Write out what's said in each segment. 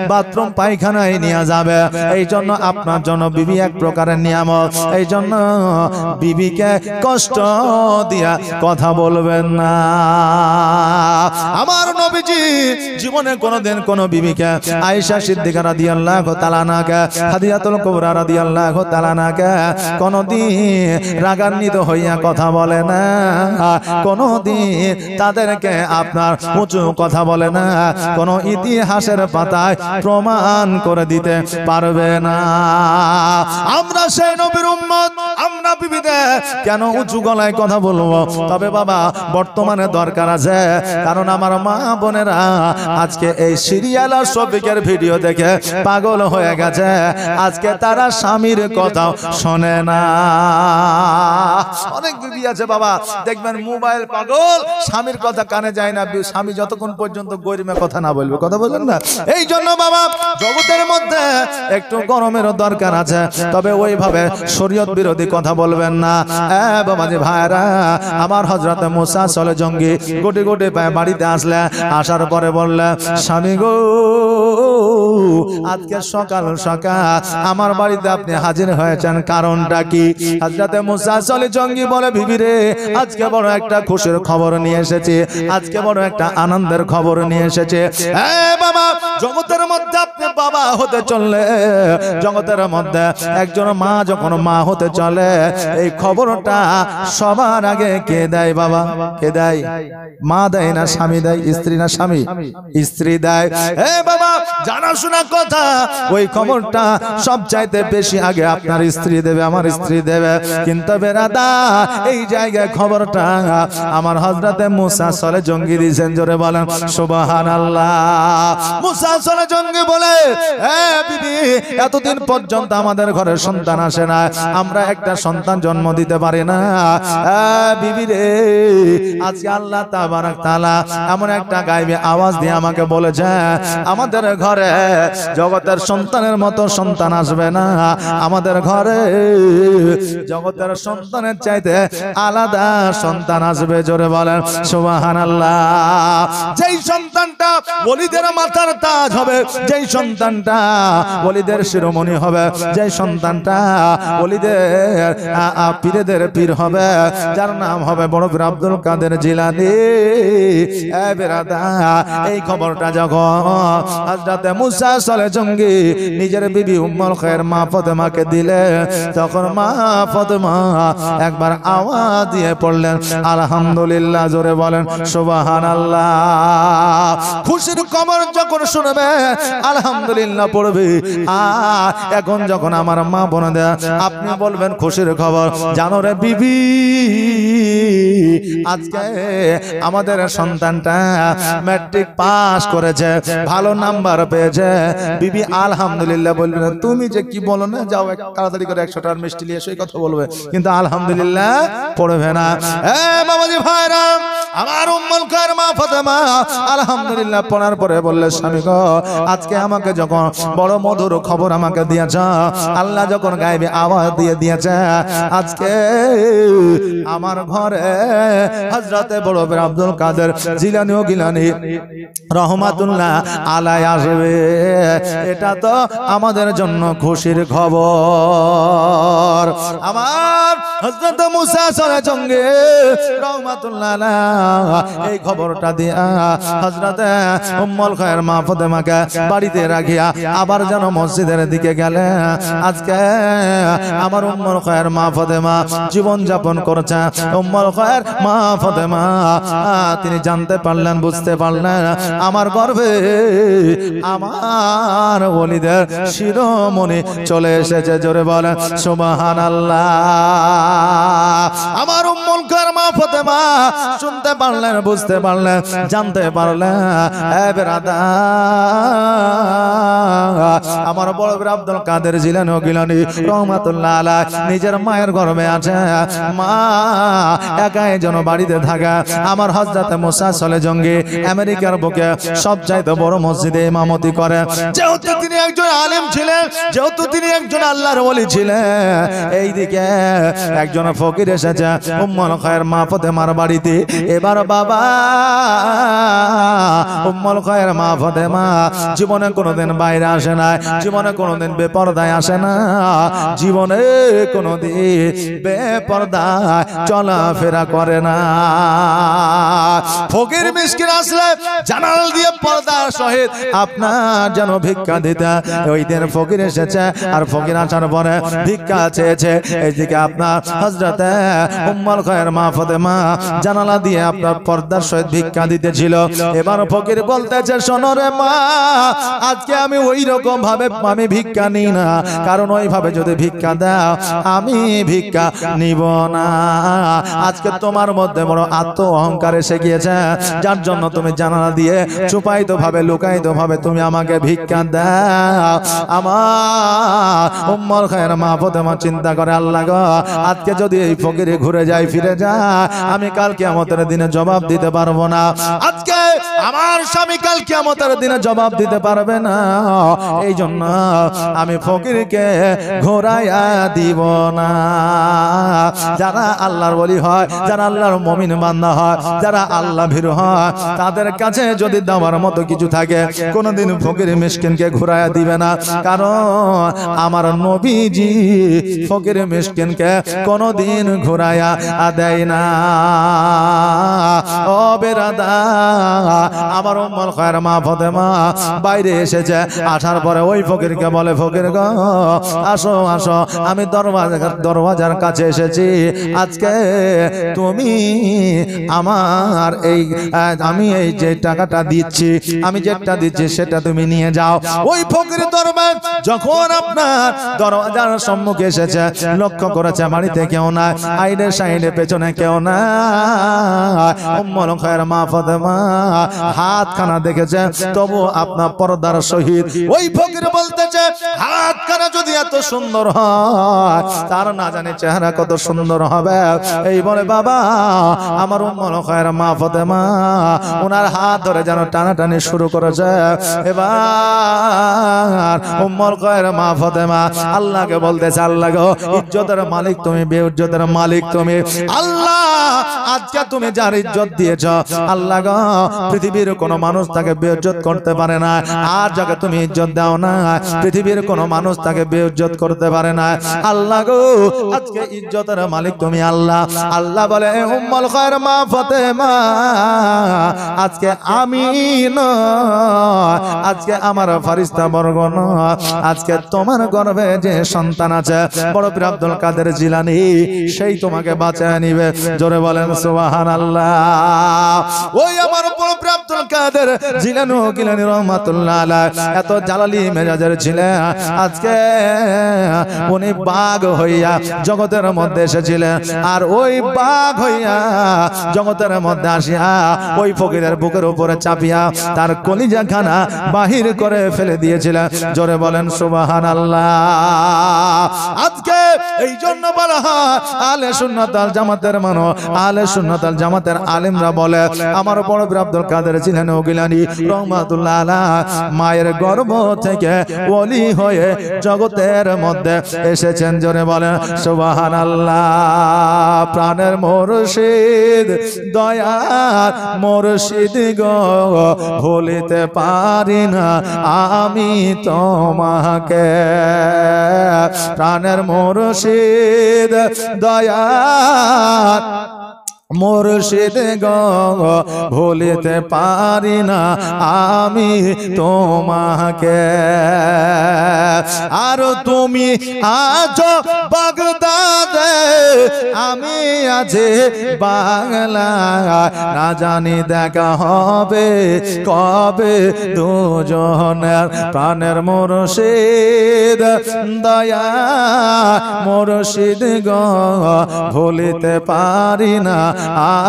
Bathroom পায়খানায় নিয়ে যাবে। এই জন্য আপনার জন্য বিবি এক প্রকারের নিয়ামত। এই জন্য বিবিকে কষ্ট দিয়া কথা বলবেন না। আমার নবীজি জীবনে কোনোদিন কোন বিবিকে আয়েশা সিদ্দিকা রাদিয়াল্লাহু তাআলা আনহা, খাদিজাতুল কুবরা রাদিয়াল্লাহু তাআলা আনহা কোনোদিন রাগান্বিত হইয়া কথা বলে না, কোনোদিন তাদেরকে আপনার উঁচু কথা বলে না, কোন ইতিহাসের পাতায় প্রমাণ করে দিতে পারবে না। আমরা সেই নবীর উম্মত, আমরা বিবিদের কেন উঁচু গলায় কথা বলবো? তবে বাবা বর্তমানে দরকার আছে, কারণ আমার মা বোনেরা আজকে এই সিরিয়াল আর শফিকের ভিডিও দেখে পাগল হয়ে গেছে। আজকে তারা স্বামীর কথা শোনে না। অনেক বিবি আছে বাবা, দেখবেন মোবাইল পাগল, স্বামীর কথা কানে যায় না। স্বামী যতক্ষণ পর্যন্ত গরিমে কথা না বলবে, কথা বলবেন না। এই জন্য বাবা জগতের মধ্যে একটু গরমের দরকার আছে, তবে ওইভাবে শরীয়ত বিরোধী কথা বলবেন না। বাবাজি ভাইরা, আমার হযরত মুসা চলে জঙ্গি গোটে গোটে পায়ে বাড়িতে আসলে, আসার পরে বললে, স্বামী গো আজকে সকাল সকাল আমার বাড়িতে আপনি হাজির হয়েছেন, কারণটা কি? হযরত মুসা চলে জঙ্গি বলে, বিবি রে আজকে বড় একটা খুশির খবর নিয়ে এসেছে, আজকে বড় একটা আনন্দের খবর নিয়ে এসেছে। বাবা জগতের মধ্যে আপনি বাবা হতে চললে, জগতের মধ্যে একজন মা যখন মা হতে চলে, এই খবরটা সবার আগে কে দেয় বাবা? কে দেয়? মা দেয় না স্বামী দেয়? স্ত্রী না স্বামী? স্ত্রী দেয়। বাবা জানা শোনা কথা, ওই খবরটা সব চাইতে বেশি আগে আপনার স্ত্রী দেবে, আমার স্ত্রী দেবে। কিন্তু বেরাদা এই জায়গায় খবরটা আমার হযরতে মুসা চলে জঙ্গি দিয়েছেন। জোরে বলেন সুবহানাল্লাহ। মুসা চলে জঙ্গি বলে, বিবি এতদিন পর্যন্ত আমাদের ঘরে সন্তান আসে না, আমরা একটা সন্তান জন্ম দিতে পারি না। বিবি রে আজকে আল্লাহ তাবারক তাআলা এমন একটা গায়বী আওয়াজ দিয়ে আমাকে বলেছে, আমাদের ঘরে জগতের সন্তানের মতো সন্তান আসবে না, আমাদের ঘরে জগতের সন্তানের চাইতে আলাদা সন্তান আসবে। জোরে বলেন সুবহানাল্লাহ। যেই সন্তানটা ওলিদের মাথার তাজ হবে, যেই সন্তানটা ওলিদের শিরোমণি হবে, যেই সন্তানটা ওলিদের পীরদের পীর হবে, যার নাম হবে বড় পীর আব্দুল কাদের জিলানী। এই খবরটা যখন হযরত মুসা চলে জঙ্গি নিজের বিবি উম্মুল খায়ের মা ফাতেমাকে দিলে, তখন মা ফাতেমা একবার আওয়াজ দিয়ে পড়লেন আলহামদুলিল্লাহ। জোরে বলেন সুবহানাল্লাহ। খুশির খবর যখন শুনবে আলহামদুলিল্লাহ পড়বে। আর এখন যখন আমার মা বোনেরা আপনি বলবেন খুশির খবর, জানো রে বিবি আজকে আমাদের সন্তানটা ম্যাট্রিক পাস করেছে, ভালো নাম্বার পেয়েছে। বিবি আলহামদুলিল্লাহ বলবেন। তুমি যে কি বলো না, যাও তাড়াতাড়ি করে 100 টাকার মিষ্টি নিয়ে এসো, এই কথা বলবে, কিন্তু আলহামদুলিল্লাহ পড়বে না। বাবাজি ভাইরা, আমার উম্মুল খায়ের মা ফাতেমা আলহামদুলিল্লাহ পড়ার পরে বললে, স্বামী গো আজকে আমাকে যখন বড় মধুর খবর আমাকে দিয়েছ, আল্লাহ যখন গায়বী আওয়াজ দিয়ে দিয়েছে, আজকে আমার ঘরে হযরতে বড় পীর আব্দুল কাদের জিলানী ও গিলানী রহমাতুল্লাহ আলাইহি আসবে, এটা তো আমাদের জন্য খুশির খবর। আমার হযরত মুসা চলে জঙ্গি রহমাতুল্লাহ আলাইহি এই খবরটা দিয়া হযরতে উম্মুল খায়ের মা ফাতেমাকে বাড়িতে রাখিয়া আবার যেন মসজিদের দিকে গেলে, আজকে আমার উম্মুল খায়ের মা ফাতেমা জীবন যাপন করছে। উম্মুল খায়ের মা ফাতেমা তিনি জানতে পারলেন, বুঝতে পারলেন, আমার গর্ভে আমার ওলিদের শিরোমণি চলে এসেছে। জোরে বলেন সুবহানাল্লাহ। আমার উম্মুল খায়ের মা ফাতেমা শুনতে পারলেন, বুঝতে পারলেন, জানতে পারলেন। আমার বড় পীর আব্দুল কাদের জিলানী ও গিলানী রহমাতুল্লাহ আলাইহি নিজের মায়ের গর্ভে আছে, মা একাই যেন বাড়িতে থাকা। আমার হযরতে মুসা সলে জঙ্গি আমেরিকার বুকে সবচাইতে বড় মসজিদে ইমামতি করে। যেহেতু তিনি একজন আলেম ছিলেন, যেহেতু তিনি একজন আল্লাহর ওলি ছিলেন, এইদিকে একজন ফকির এসেছে উম্মুল খায়ের মা ফাতেমার বাড়িতে। এবার বাবা উম্মুল খায়ের মা ফাতেমা জীবনে কোনোদিন বাইরে আসে না, জীবনে কোনোদিন বেপরদায় আসে না, জীবনে কোনোদিন বেপরদায় চলাফেরা করে না। ফকির মিসকিন আসলে জানাল দিয়ে পর্দার সহিত আপনার যেন ভিক্ষা দিতে। ওই দিন ফকির এসেছে, আর ফকির আসার পরে ভিক্ষা চেয়েছে। এইদিকে আপনার হযরতে উম্মুল খায়ের মা ফাতেমা জানালা দিয়ে আপনার পর্দার সহিত ভিক্ষা দিতেছিল। এবার ফকির বলতেছে, শোনো রে মা, আজকে আমি ওই রকম ভাবে আমি ভিক্ষা নিই না, কারণ ওইভাবে যদি ভিক্ষা দাও আমি ভিক্ষা নিব না। আজকে তোমার মধ্যে বড় আত্ম অহংকার এসে গিয়েছে, যার জন্য তুমি জানালা দিয়ে চুপায়িত ভাবে লুকায়িত ভাবে তুমি আমাকে ভিক্ষা দাও। আমার উম্মুল খায়ের মা ফাতেমা চিন্তা করে, আল্লাহ গো, আজকে যদি এই ফকিরে ঘুরে যায় ফিরে যায়, আমি কাল কিয়ামতের দিনে জবাব দিতে পারবো না। আজকে আমার স্বামী কাল কিয়ামতের দিনে জবাব দিতে পারবে না, এই জন্য আমি ফকিরকে ঘোরাইয়া দিব না। যারা আল্লাহর ওলি হয়, যারা আল্লাহর মুমিন বান্দা হয়, যারা আল্লাহ ভীরু হয়, তাদের কাছে যদি দেওয়ার মতো কিছু থাকে কোনোদিন ফকির মিসকিনকে ঘুরাইয়া দিবে না, কারণ আমার নবীজি ফকির মিসকিনকে কোনোদিন ঘুরাইয়া দেয় না। ও বেরাদা, আমার উম্মুল খায়ের মা ফাতেমা বাইরে এসেছে, আসার পরে ওই ফকিরকে বলে, ফকির গো আসো আসো, আমি দরওয়াজার কাছে এসেছি, আজকে তুমি আমার আমি এই যে টাকাটা দিচ্ছি, আমি যেটা দিচ্ছি সেটা তুমি নিয়ে যাও। ওই ফকির দরবার যখন আপনার দরওয়াজার সম্মুখে এসেছে, লক্ষ্য করেছে বাড়িতে কেউ না, আইডে সাইডে পেছনে কেউ না। উম্মুল খায়ের মা ফাতেমা হাতখানা দেখেছে, তবু আপনার পর্দার সহিত ওই ফকির বলতেছে, হাতখানা যদি এত সুন্দর হয়, তার না জানি চেহারা কত সুন্দর হবে। এই বলে বাবা আমার উম্মুল খায়ের মা ফাতেমা ওনার হাত ধরে যেন টানাটানি শুরু করেছে। এবার উম্মুল খায়ের মা ফাতেমা আল্লাহকে বলতেছে, আল্লাহ গো, ইজ্জতের মালিক তুমি, বেইজ্জতের মালিক তুমি। আল্লাহ আজকে তুমি যার ইজ্জত দিয়েছ, আল্লাহ গো, পৃথিবীর কোনো মানুষ তাকে বেইজ্জত করতে পারে না, আর যাকে তুমি ইজ্জত দাও না, পৃথিবীর কোনো মানুষ তাকে বেইজ্জত করতে পারে না। আল্লাহ গো, আজকে ইজ্জতের মালিক তুমি আল্লাহ। আল্লাহ বলে, উম্মুল খায়ের মা ফাতেমা, আজকে আমি নয়, আজকে আমার ফারিস্তা বর্গ নয়, আজকে তোমার গর্ভে যে সন্তান আছে বড় পীর আব্দুল কাদের জিলানী, সেই তোমাকে বাঁচায় নিবে। জোরে বলেন সুবহানাল্লাহ। ওই আমার বড় পীর আব্দুল কাদের জিলানী ও গিলানী রহমাতুল্লাহ আলাইহি এত জালালি মেজাজের ছিলেন, আজকে উনি বাঘ হইয়া জগতের মধ্যে এসেছিলেন, আর ওই বাঘ হইয়া জগতের মধ্যে আসিয়া ওই ফকিরের বুকের উপরে চাপিয়া তার কলিজা খানা বাহির করে ফেলে দিয়েছিলেন। জোরে বলেন সুবহানাল্লাহ। আজকে এই জন্য বলা হয় আহলে সুন্নাত ওয়াল জামাতের মানুষ, আহলে সুন্নাত ওয়াল জামাতের আলেমরা বলে, আমার বড় পীর আব্দুল কাদের জিলানী ও গিলানী রহমাতুল্লাহ আলাইহি মায়ের গর্ভ থেকে ওলি হয়ে জগতের মধ্যে এসেছেন। জোরে বলেন সুবহানাল্লাহ। প্রাণের মুর্শিদ দয়ার মুর্শিদ গো, ভুলিতে পারি না আমি তোমাকে। প্রাণের মুর্শিদ দয়ার মুর্শিদ গো, ভুলিতে পারি না আমি তোমাকে। আর তুমি আছো বাগদাদে, আমি আছি বাংলা, না জানি দেখা হবে কবে দুজনের। প্রাণের মুর্শিদ দয়া মুর্শিদ গো, ভুলিতে পারি না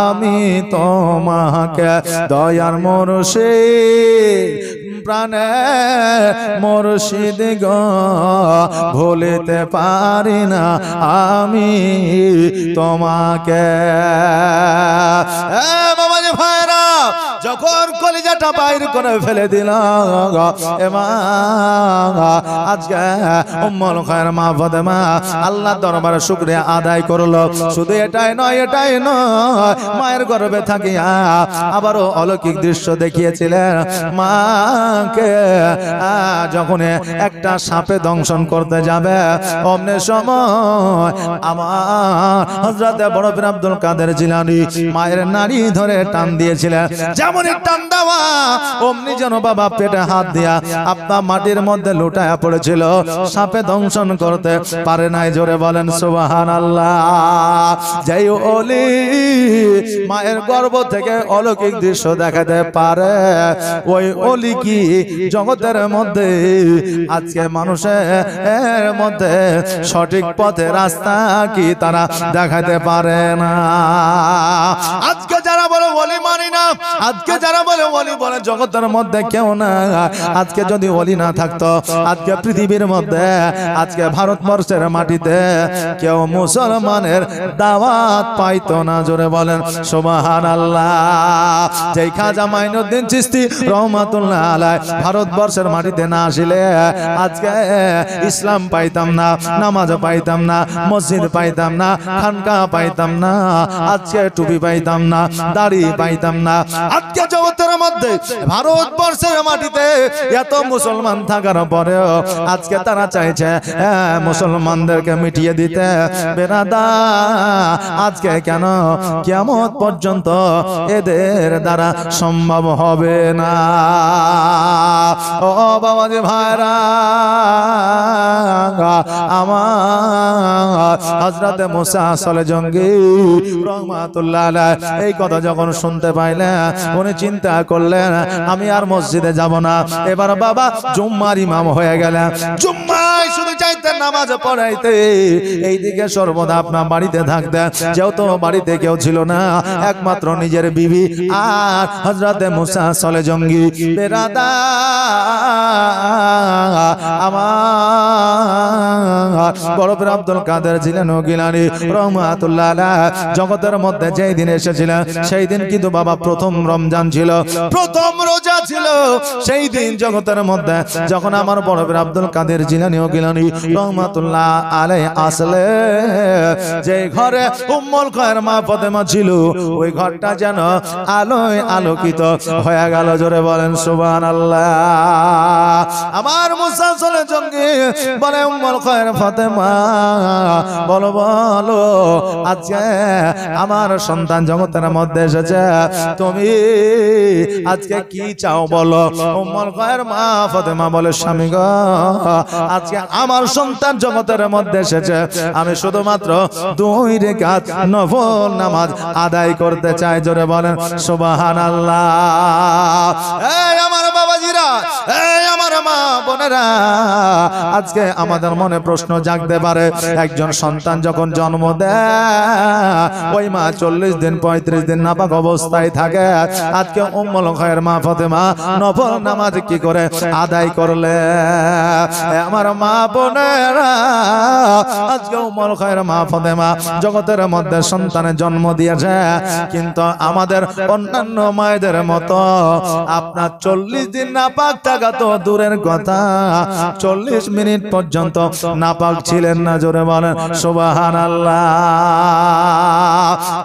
আমি তোমাকে। দয়ার মুর্শিদ প্রাণে মুর্শিদ গো ভুলিতে পারি না আমি তোমাকে। বাবাজি ভাইরা, যখন কলিজাটা বাইর করে ফেলে দিলাম আজকে উম্মুল খায়ের মা ফাতেমা আল্লাহর দরবারে শুকরিয়া আদায় করলো। শুধু এটাই নয়, মায়ের গর্ভে থাকিয়া আবারও অলৌকিক দৃশ্য দেখিয়েছিলেন। মাকে যখন একটা সাপে দংশন করতে যাবে অমনে সময় আমার হযরত বড় পীর আব্দুল কাদের জিলানী মায়ের নাড়ি ধরে টান দিয়েছিলেন। যেমন টান দেওয়া অমনি যেন বাবা পেটে হাত দিয়া আপনার মাটির মধ্যে লুটায়া পড়েছিল, সাপে দংশন করতে পারে নাই। জোরে বলেন সুবহানাল্লাহ। যাই ওলি মায়ের গর্ভ থেকে অলৌকিক দৃশ্য দেখাতে পারে, ওই ওলি কি জগতের মধ্যে আজকে মানুষের মধ্যে সঠিক পথে রাস্তা কি তারা দেখাতে পারে না? আজকে যারা বলে ওলি মানি না, আজকে যারা বলে ওলি বলে জগতের মধ্যে কেউ না, আজকে যদি ওলি না থাকতো আজকে পৃথিবীর মধ্যে আজকে ভারতবর্ষের মাটিতে কেউ মুসলমানের দাওয়াত পাইতো না। জোরে বলেন সুবহানাল্লাহ। যেই খাজা মাইনুদ্দিন চিশতি রহমাতুল্লাহ আলাইহি ভারতবর্ষের মাটিতে না আসিলে আজকে ইসলাম পাইতাম না, নামাজ পাইতাম না, মসজিদ পাইতাম না, খানকা পাইতাম না, আজকে টুপি পাইতাম না, দাড়ি পাইতাম না। আজকে জগতের মধ্যে ভারতবর্ষের মাটিতে এত মুসলমান থাকার পরেও আজকে তারা চাইছে মুসলমানদেরকে মিটিয়ে দিতে। বেরাদা আজকে কেন কিয়ামত পর্যন্ত এদের দ্বারা সম্ভব হবে না। ও বাবাজি ভাইরা, আমার হযরত মুসা আসলে জঙ্গি রহমাতুল্লাহ আলাইহি এই কথা যখন শুনতে পাইলেন উনি চিন্তা করলেন আমি আর মসজিদে যাব না। এবার বাবা জুম্মার ইমাম হয়ে গেলেন। জুম্মায় শুধু চাইতেন নামাজ পড়াইতে, এইদিকে সর্বদা আপনার বাড়িতে থাকতেন। যেহেতু বাড়িতে কেউ ছিল না, একমাত্র নিজের বিবি আর হযরত মুসা আসলে জঙ্গি। বেরাদা আমার বড় পীর আব্দুল কাদের জিলানী গিলানী রহমাতুল্লাহ আলাইহি জগতের মধ্যে যেই দিন এসেছিলেন সেই দিন কিন্তু বাবা প্রথম রমজান ছিল, প্রথম রোজা ছিল। সেই দিন জগতের মধ্যে যখন আমার বড় পীর আব্দুল কাদের জিলানী গিলানী রহমাতুল্লাহ আলাইহি আসলে যে ঘরে উম্মুল খায়ের মা ফাতেমা ছিল ওই ঘরটা যেন আলোয় আলোকিত হয়ে গেল। জোরে বলেন সুবহানাল্লাহ। আমার মুসা আসলে জঙ্গি বলে উম্মুল খায়ের ফাতেমা বলো বলো আজকে আমার সন্তান জগতের মধ্যে এসেছে, তুমি আজকে কি চাও বলো। উম্মুল খায়ের মা ফাতেমা বলে স্বামী গো আজকে আমার সন্তান জগতের মধ্যে এসেছে, আমি শুধুমাত্র 2 রাকাত নফল নামাজ আদায় করতে চাই। জোরে বলেন সুবহানাল্লাহ। এই আমার বাবাজিরা, এই আমার মা বোনেরা, আজকে আমাদের মনে প্রশ্ন জাগতে পারে একজন সন্তান যখন জন্ম দেয় ওই মা 40 দিন 35 দিন নাপাক অবস্থায় থাকে। আজকে উম্মুল খায়ের মা ফাতেমা নফল নামাজ কি করে আদায় করলে? আমার মা বোনেরা, আজকে উম্মুল খায়ের মা ফাতেমা জগতের মধ্যে সন্তানের জন্ম দিয়েছে, কিন্তু আমাদের অন্যান্য মায়েদের মতো আপনার 40 দিন নাপাক থাকা তো দূরের কথা, 40 মিনিট পর্যন্ত নাপাক ছিলেন না। জোরে বলেন সুবহানাল্লাহ।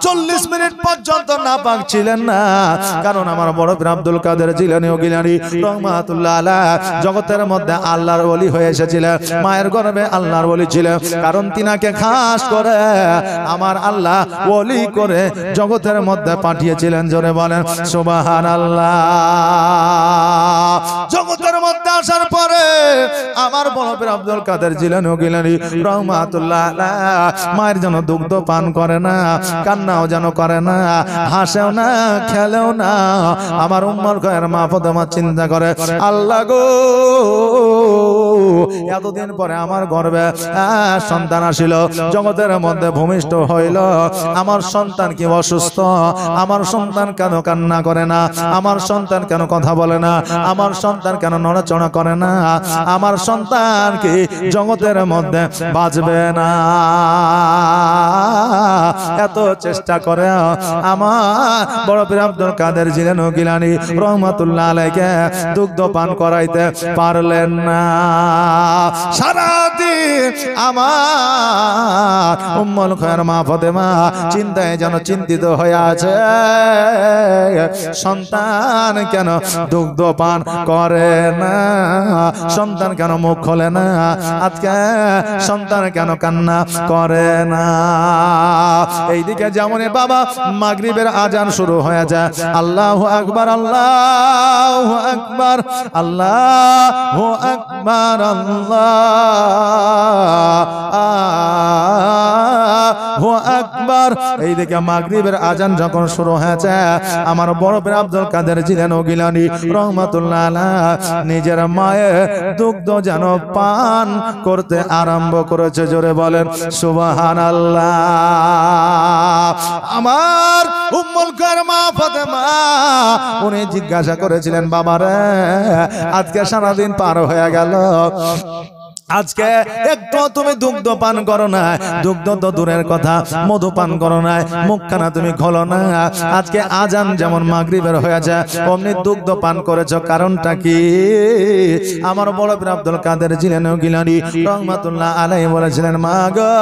40 মিনিট পর্যন্ত নাপাক ছিলেন না, কারণ আমার বড় পীর আব্দুল কাদের জিলানী গিলানী রহমাতুল্লাহ আলাইহি জগতের মধ্যে আল্লাহর ওলি হয়ে এসেছিলেন। মায়ের গর্ভে আল্লাহর ওলি ছিলেন, কারণ তিনাকে খাস করে আমার আল্লাহ ওলি করে জগতের মধ্যে পাঠিয়েছিলেন। জোরে বলেন সুবহানাল্লাহ। জগতের মধ্যে আসার পরে আমার বড় পীর আব্দুল কাদের জিলানী গিলানী রহমাতুল্লাহ আলাইহি মায়ের যেন দুগ্ধ পান করে না, কান্নাও যেন করে না, হাসেও না, খেলেও না। আমার উম্মুল খায়ের মা ফাতেমা চিন্তা করে, আল্লাহ গো এতদিন পরে আমার গর্ভে সন্তান আসিল, জগতের মধ্যে ভূমিষ্ঠ হইল, আমার সন্তান কি অসুস্থ, আমার সন্তান কেন কান্না করে না, আমার সন্তান কেন কথা বলে না, আমার সন্তান কেন নড়াচড়া করে না, আমার সন্তান কি জগতের মধ্যে বাঁচবে না। এত চেষ্টা করে আমার বড় পীর আব্দুল কাদের জিলানী গিলানী রহমাতুল্লাহ আলাইহি দুগ্ধ পান করাইতে পারলেন না। সারাদিন আমার উম্মুল খায়ের মা ফাতেমা চিন্তায় যেন চিন্তিত হয়ে আছে, সন্তান কেন দুগ্ধ পান করে না, সন্তান কেন মুখ খোলে না, আজকে সন্তান কেন কান্না করে না। এইদিকে যেমন বাবা মাগরিবের আজান শুরু হয়ে যায়, আল্লাহু আকবার, আল্লাহু আকবার, আল্লাহু আকবার, আল্লাহু আকবার। এইদিকে মাগরিবের আজান যখন শুরু হয়েছে, আমার বড় পীর আব্দুল কাদের জিলানী গিলানী রহমাতুল্লাহ আলাইহি নিজের মায়ের দুগ্ধ যেন পান করতে আরম্ভ করেছে। জোরে বলেন সুবহানাল্লাহ। আমার উম্মুল খায়ের মা ফাতেমা উনি জিজ্ঞাসা করেছিলেন, বাবারে আজকে সারাদিন পার হয়ে গেল, আজকে একটু তুমি দুগ্ধ পান করো না, দুগ্ধ তো দূরের কথা মধু পান করো না, মুখখানা তুমি খোলো না, আজকে আজান যেমন মাগরিবের হয়েছে অমনি দুগ্ধ পান করেছো, কারণটা কি? আমার বড় পীর আব্দুল কাদের জিলানী গিলানী রহমাতুল্লাহ আলাইহি বলেছিলেন, মা গো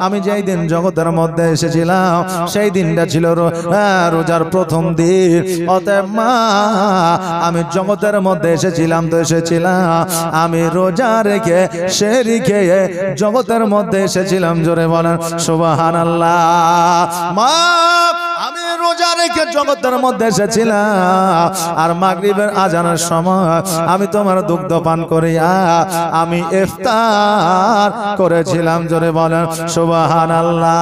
আমি যেই দিন জগতের মধ্যে এসেছিলাম সেই দিনটা ছিল রোজার প্রথম দিন, অতএব মা আমি জগতের মধ্যে এসেছিলাম তো এসেছিলাম আমি রোজা রেখে শেরি খেয়ে জগতের মধ্যে এসেছিলাম। জোরে বলেন সুবহানাল্লাহ। মা আমি রোজা রেখে জগতের মধ্যে এসেছিলাম, আর মাগরিবের আজানের সময় আমি তোমার দুগ্ধ পান করিয়া আমি ইফতার করেছিলাম। জোরে বলেন সুবহানাল্লাহ।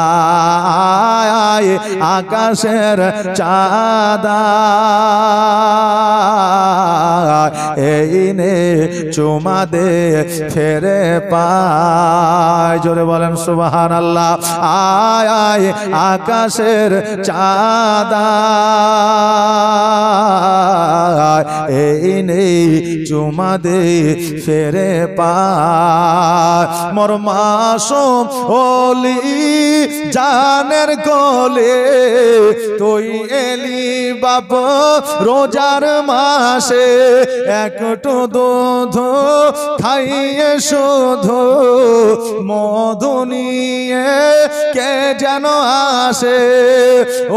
আকাশের চাঁদা এই নে চুমা দে ফেরে পায়। জোরে বলেন সুবহানাল্লাহ। আয় আয় আকাশের চাঁদা এই নে চুমা দে ফেরে পায়। মোর মাসুম ওলি জানের কোলে তুই এলি বাপ রোজার মাসে, একটু দুধ খাইয়ে শুধু মধু নিয়ে কে যেন আসে।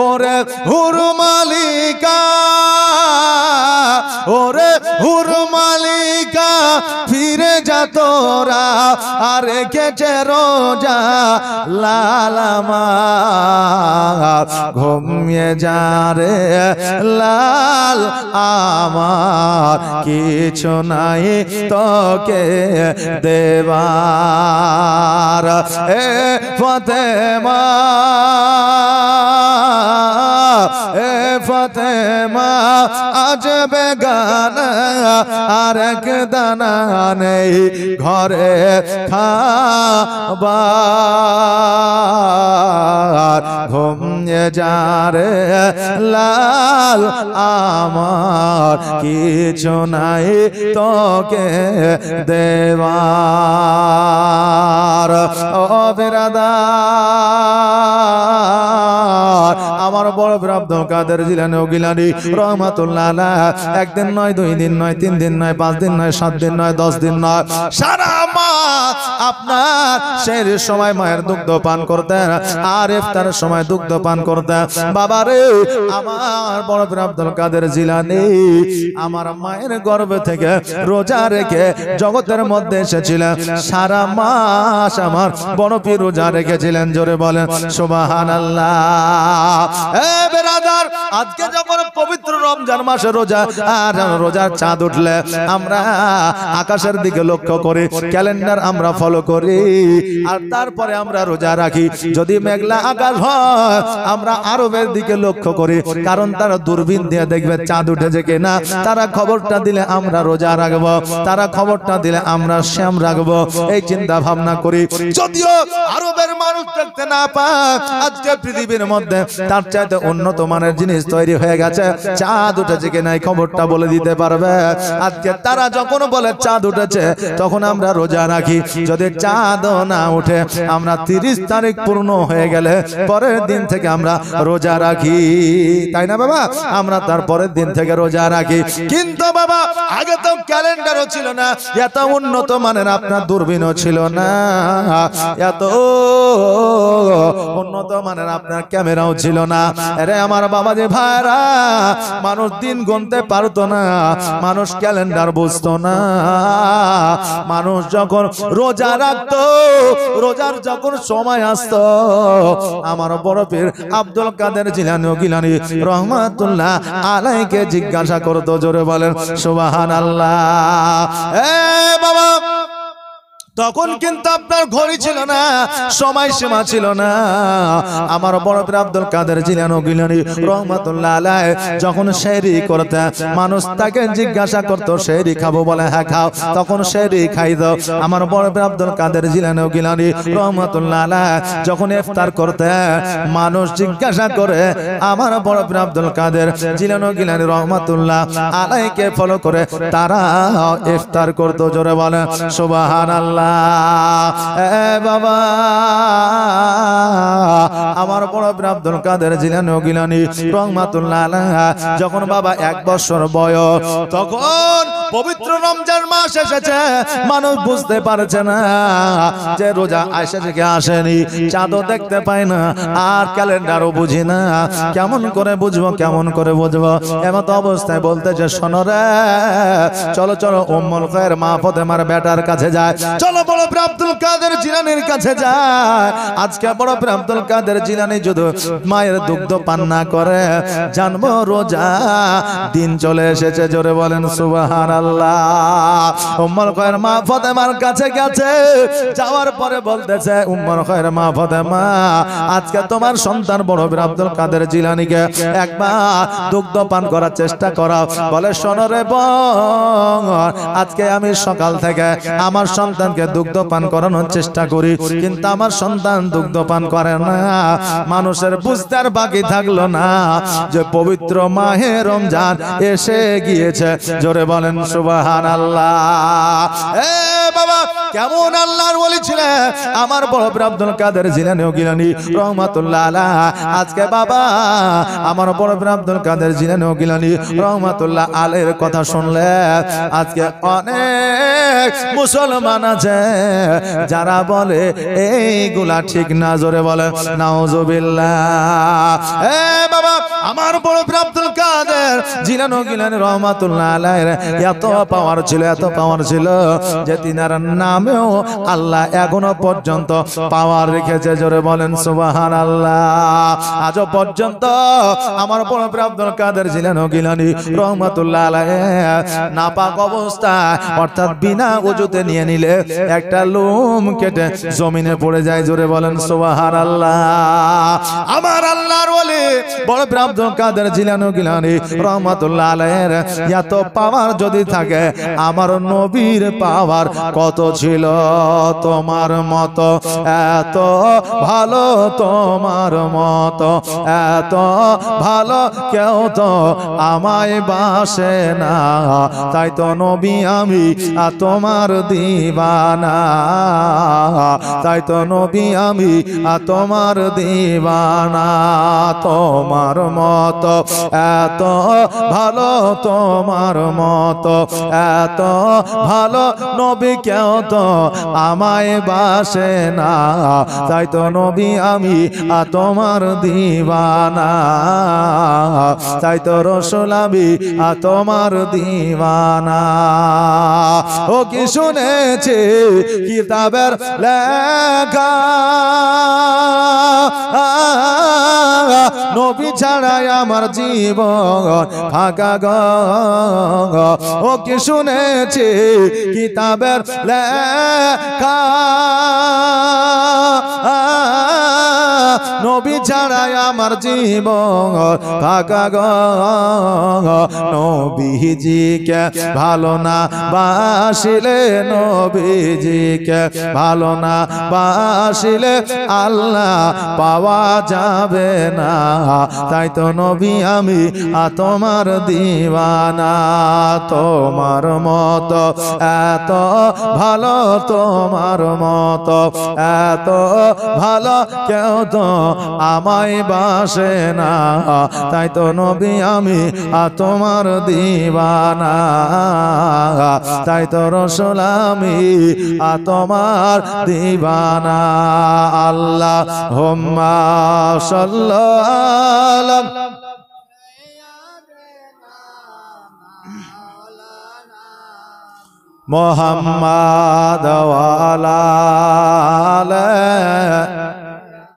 ওরে হুর মালিকা, ওরে হুর মালিকা ফিরে যা তোরা, আর কেচে রোজা লালামা ঘুমিয়ে যা রে লাল, আমার কিছু নাই তোকে দেবার। এ ফাতেমা, এ ফাতেমা আজ বেগানা আর এক দানা নেই ঘরে খাবার, ঘুমিয়ে যা রে লাল, আমার কিছু নাই তোকে দেবার। ও বিরাদার, আমার বড় পীর আব্দুল কাদের জিলানী গিলানী রহমাতুল্লাহ আলাইহি একদিন নয়, 2 দিন নয়, 3 দিন নয়, 5 দিন নয়, 7 দিন নয়, 10 দিন নয়, সারা মাস আপনার সেই সময় মায়ের দুগ্ধ পান করতেন, আর ইফতারের সময় দুগ্ধ পান করতেন। বাবারে আমার বড় পীর আব্দুল কাদের জিলানী আমার মায়ের গর্ভে থেকে রোজা রেখে জগতের মধ্যে এসেছিলেন, সারা মাস আমার বড় পীর রোজা রেখেছিলেন। জোরে বলেন সুবহানাল্লাহ। এ বেরাদার, আজকে যখন পবিত্র রমজান মাসে রোজা, আর রোজার চাঁদ উঠলে আমরা আকাশের দিকে লক্ষ্য করি, ক্যালেন্ডার আমরা ফলো করি, আর তারপরে আমরা রোজা রাখি। যদি মেঘলা আকাশ হয় আমরা আরবের দিকে লক্ষ্য করি, কারণ তারা দূরবীন দিয়ে দেখবে চাঁদ উঠেছে কিনা। তারা খবরটা দিলে আমরা রোজা রাখবো, তারা খবরটা দিলে আমরা শ্যাম রাখবো, এই চিন্তা ভাবনা করি। যদিও আরবের মানুষ দেখতে না পায়, আজকে পৃথিবীর মধ্যে তার চাইতে উন্নত মানের জিনিস তৈরি হয়ে গেছে, চাঁদ উঠেছে কিনা এই খবরটা বলে দিতে পারবে। আজকে তারা যখন বলে চাঁদ উঠেছে তখন আমরা রোজা রাখি। যদি চাঁদ না উঠে আমরা 30 তারিখ পূর্ণ হয়ে গেলে পরের দিন থেকে আমরা রোজা রাখি, তাই না বাবা? আমরা তার পরের দিন থেকে রোজা রাখি। কিন্তু বাবা আগে তো ক্যালেন্ডারও ছিল না, এত উন্নত মানের আপনার দূরবীনও ছিল না, এত উন্নত মানের আপনার ক্যামেরাও ছিল না। আরে আমার বাবা যে ভাইরা, মানুষ দিন গুনতে পারতো না, মানুষ ক্যালেন্ডার বুঝতো না। মানুষ যখন রোজা রাখতো, রোজার যখন সময় আসতো, আমার বড় পীর আব্দুল কাদের জিলানী রহমাতুল্লাহ আলাইকে জিজ্ঞাসা করতো, জোরে বলেন সুবহানাল্লাহ। এ বাবা, তখন কিন্তু আপনার ঘড়ি ছিল না, সময় সীমা ছিল না। আমার বড় পীর আব্দুল কাদের জিলানী রহমাতুল্লাহ আলাইহি যখন সেহরি করতে, মানুষ তাকে জিজ্ঞাসা করতো সেহরি খাবো, বলে হ্যাঁ খাও, তখন সেহরি খাইত। আমার বড় পীর আব্দুল কাদের জিলানী রহমাতুল্লাহ আলাইহি যখন ইফতার করতে, মানুষ জিজ্ঞাসা করে আমার বড় পীর আব্দুল কাদের জিলানী রহমাতুল্লাহ আলাইহিকে ফলো করে তারা ইফতার করতো, জোরে বলে সুবহানাল্লাহ। বাবা আমার বড় পীর আব্দুল কাদের জিলানী রহমাতুল্লাহ আলাইহি যখন বাবা 1 বছর বয়স, তখন পবিত্র রমজান মাস এসেছে, মানুষ বুঝতে পারছে না যে রোজা এসেছে কি আসেনি, চাঁদও দেখতে পায় না, আর ক্যালেন্ডারও বুঝি না, কেমন করে বুঝবো, কেমন করে বুঝবো। এমত অবস্থায় বলতেছে, শোনো রে, চলো চলো উম্মুল খায়ের মা ফাতেমার বেটার কাছে যায়, চলো বড় পীর আব্দুল কাদের জিলানীর কাছে যায়। আজকে বড় পীর আব্দুল কাদের জিলানী যদি মায়ের দুগ্ধ পান না করে, জানবো রোজা দিন চলে এসেছে, জোরে বলেন সুবহানাল্লাহ। উম্মুল খায়ের মা ফাতেমার কাছে গেছে, যাওয়ার পরে বলতেছে, উম্মুল খায়ের মা ফাতেমা, আজকে তোমার সন্তান বড় পীর আব্দুল কাদের জিলানীকে একবার দুগ্ধ পান করার চেষ্টা করা। বলে শোনো রে বোন, আজকে আমি সকাল থেকে আমার সন্তানকে দুগ্ধ পান করানোর চেষ্টা করি, কিন্তু আমার সন্তান দুগ্ধ পান করে না। মানুষের বুঝতে আর বাকি থাকলো না যে পবিত্র মাহে রমজান এসে গিয়েছে, জোরে বলেন সুবহানাল্লাহ। এ বাবা, কেমন আল্লাহর ওলি ছিলেন আমার বড় পীর আব্দুল কাদের জিলানী রহমাতুল্লাহ আলাইহি। আজকে বাবা আমার বড় পীর আব্দুল কাদের জিলানী রহমাতুল্লাহ আলাইহির কথা শুনলে আজকে অনেক মুসলমান আছে যারা বলে এইগুলা ঠিক না, জোরে বলে নাউজুবিল্লাহ। এ বাবা আমার বড় পীর আব্দুল কাদের জিলানী রহমাতুল্লাহ আলাইহির এত পাওয়ার ছিল, এত পাওয়ার ছিল যে তিনার নামেও আল্লাহ এখনো পর্যন্ত পাওয়ার রেখেছে, জোরে বলেন সুবহানাল্লাহ। আজও পর্যন্ত আমার বড় পীর আব্দুল কাদের জিলানী রহমাতুল্লাহ আলাইহি নাপাক অবস্থায়, অর্থাৎ বিনা ওযুতে নিয়ে নিলে একটা লোম কেটে জমিনে পড়ে যায়, জোরে বলেন সুবহানাল্লাহ। আমার আল্লাহর ওলি বড় পীর আব্দুল কাদের জিলানী রহমাতুল্লাহ আলাইহির এত পাওয়ার যদি থাকে, আমার নবীর পাওয়ার কত ছিল। তোমার মতো এত ভালো, তোমার মতো এত ভালো কেউ তো আমায় বাসে না, তাই তো নবী আমি তোমার দিওয়ানা, তাই তো নবী আমি তোমার দিওয়ানা। তোমার মতো এত ভালো, তোমার মতো এত ভালো নবী কেউ তো আমায় বাসে না, তাই তো নবী আমি তোমার দিওয়ানা, তাই তো রাসূল আমি তোমার দিওয়ানা। ও কি শুনেছি কিতাবের লেখা, নবী ছাড়াই আমার জীবন ফাঁকা গো ও কি শুনেছি কিতাবের লেখা নবী ছাড়াই আমার জীবন ফাঁকা গো নবীজিকে ভালো না বাসিলে নবীজিকে ভালো না বাসিলে আল্লাহ পাওয়া যাবে না তাই তো নবী আমি তোমার দিওয়ানা তোমার মতো এত ভালো তোমার মতো এত ভালো কেউ তো আমায় বাসে না তাই তো নবী আমি তোমার দিওয়ানা তাই তো রাসূল আমি তোমার দিওয়ানা আল্লাহুম্মা সাল্লাল্লাহু মুহাম্মাদ ওয়া আলা আলিহি